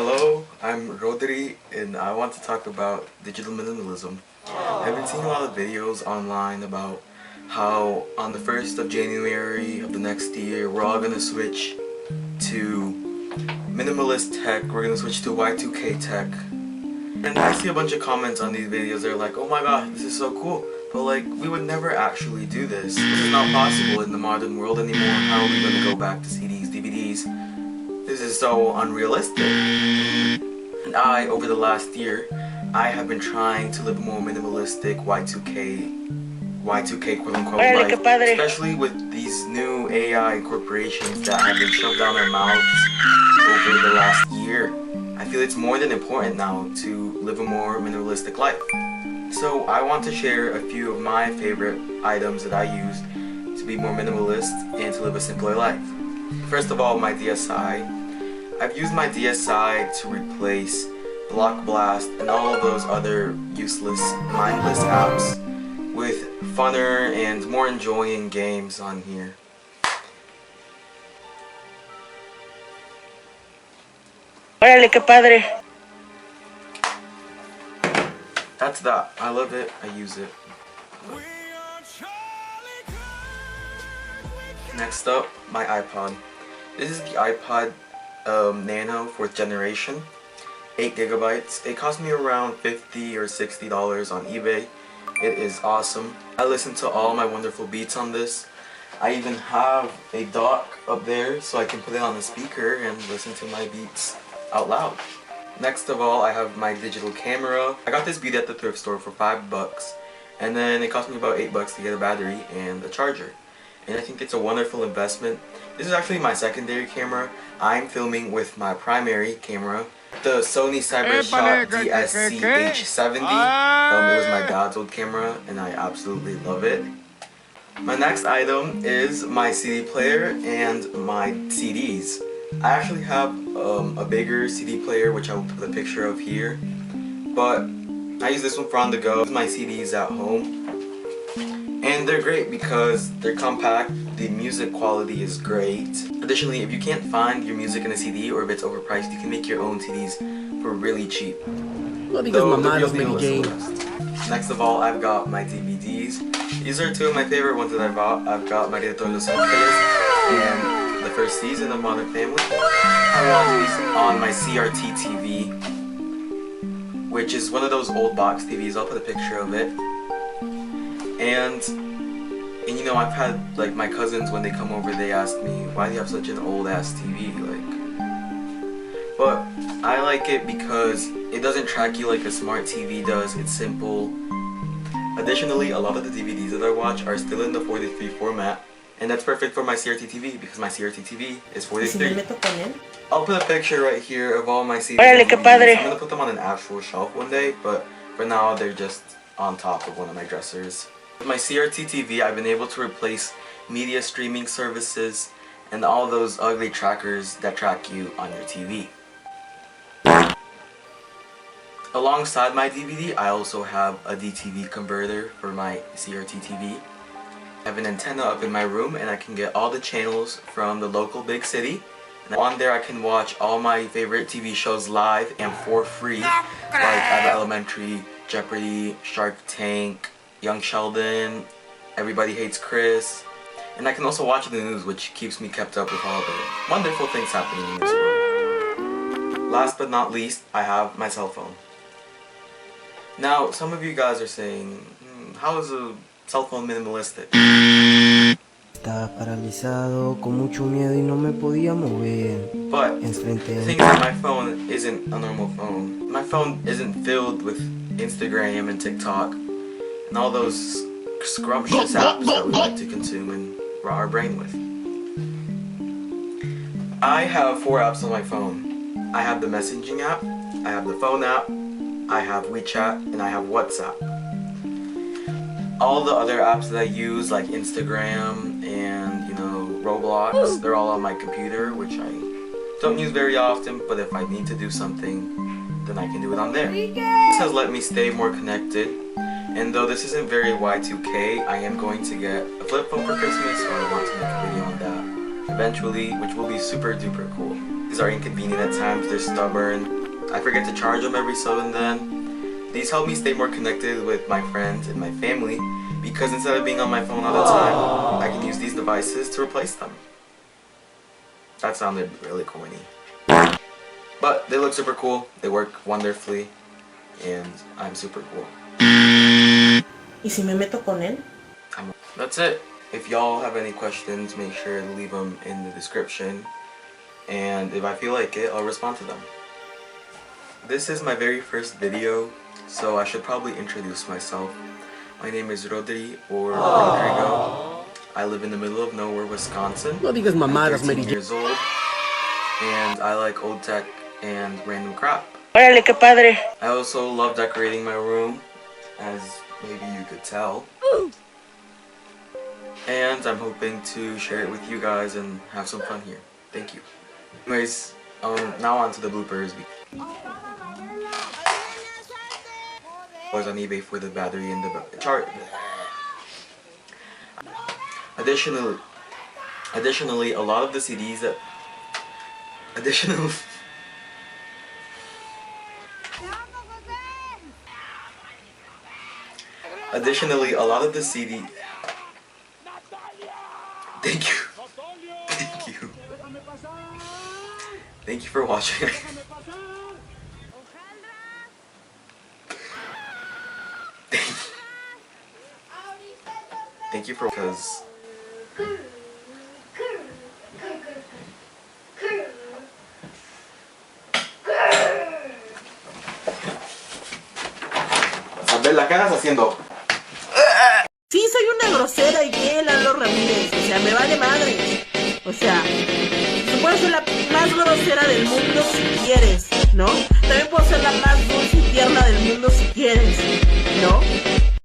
Hello, I'm Rodri and I want to talk about digital minimalism. I've been seeing a lot of videos online about how on the 1st of January of the next year we're all going to switch to minimalist tech, we're going to switch to Y2K tech. And I see a bunch of comments on these videos that are like, oh my god, this is so cool. But like, we would never actually do this. This is not possible in the modern world anymore. How are we going to go back to CDs, DVDs? This is so unrealistic. And over the last year, I have been trying to live a more minimalistic Y2K quote-unquote life, especially with these new AI corporations that have been shoved down our mouths over the last year. I feel it's more than important now to live a more minimalistic life. So I want to share a few of my favorite items that I used to be more minimalist and to live a simpler life. First of all, my DSI. I've used my DSI to replace Block Blast and all of those other useless, mindless apps with funner and more enjoying games on here. Órale, qué padre. That's that. I love it. I use it. Next up, my iPod. This is the iPod Nano 4th generation, 8 gigabytes. It cost me around $50 or $60 on eBay. It is awesome. I listen to all my wonderful beats on this. I even have a dock up there so I can put it on the speaker and listen to my beats out loud. Next of all, I have my digital camera. I got this beat at the thrift store for $5, and then it cost me about $8 to get a battery and a charger. And I think it's a wonderful investment. This is actually my secondary camera. I'm filming with my primary camera, the Sony CyberShot DSC-H70. It was my dad's old camera and I absolutely love it. My next item is my CD player and my CDs. I actually have a bigger CD player, which I will put a picture of here, but I use this one for on the go. My CDs at home. And they're great because they're compact, the music quality is great. Additionally, if you can't find your music in a CD or if it's overpriced, you can make your own CDs for really cheap. Well, because my mom Mary Jane. Next of all, I've got my DVDs. These are two of my favorite ones that I bought. I've got Maria de los Ángeles and the first season of Modern Family. I watched these on my CRT TV, which is one of those old box TVs. I'll put a picture of it. And you know, I've had like my cousins when they come over, they ask me, why do you have such an old ass TV? But I like it because it doesn't track you like a smart TV does. It's simple. Additionally, a lot of the DVDs that I watch are still in the 43 format, and that's perfect for my CRT TV because my CRT TV is 43. I'll put a picture right here of all my CDs. I'm gonna put them on an actual shelf one day, but for now they're just on top of one of my dressers. With my CRT TV, I've been able to replace media streaming services and all those ugly trackers that track you on your TV. Alongside my DVD, I also have a DTV converter for my CRT TV. I have an antenna up in my room and I can get all the channels from the local big city. And on there I can watch all my favorite TV shows live and for free, like Abbott Elementary, Jeopardy, Shark Tank, Young Sheldon, Everybody Hates Chris, and I can also watch the news, which keeps me kept up with all the wonderful things happening in this world. Last but not least, I have my cell phone. Now, some of you guys are saying, how is a cell phone minimalistic? Estaba paralizado, con mucho miedo y no me podía mover. But the thing is that my phone isn't a normal phone. My phone isn't filled with Instagram and TikTok and all those scrumptious apps that we like to consume and rot our brain with. I have 4 apps on my phone. I have the messaging app, I have the phone app, I have WeChat, and I have WhatsApp. All the other apps that I use, like Instagram and, you know, Roblox, they're all on my computer, which I don't use very often, but if I need to do something, then I can do it on there. This has let me stay more connected. And though this isn't very Y2K, I am going to get a flip phone for Christmas, or I want to make a video on that eventually, which will be super duper cool. These are inconvenient at times, they're stubborn. I forget to charge them every so and then. These help me stay more connected with my friends and my family because instead of being on my phone all the time, I can use these devices to replace them. That sounded really corny. But they look super cool, they work wonderfully, and I'm super cool. ¿Y si me meto con él? That's it. If y'all have any questions, make sure to leave them in the description. And if I feel like it, I'll respond to them. This is my very first video, so I should probably introduce myself. My name is Rodri, or Rodrigo. I live in the middle of nowhere, Wisconsin. No digas mamadas, I'm 13 years old, and I like old tech and random crap. Órale, qué padre. I also love decorating my room, as maybe you could tell. And I'm hoping to share it with you guys and have some fun here. Thank you. Anyways, now on to the bloopers. I was on eBay for the battery and the chart. Additionally, a lot of the CDs that Additionally, a lot of the CD. Thank you. Thank you. Thank you for watching. Thank you for because. Isabela, ¿qué andas haciendo? Sí, soy una grosera y que Lalo Ramírez. O sea, me vale madre. O sea, tú puedes ser la más grosera del mundo si quieres, ¿no?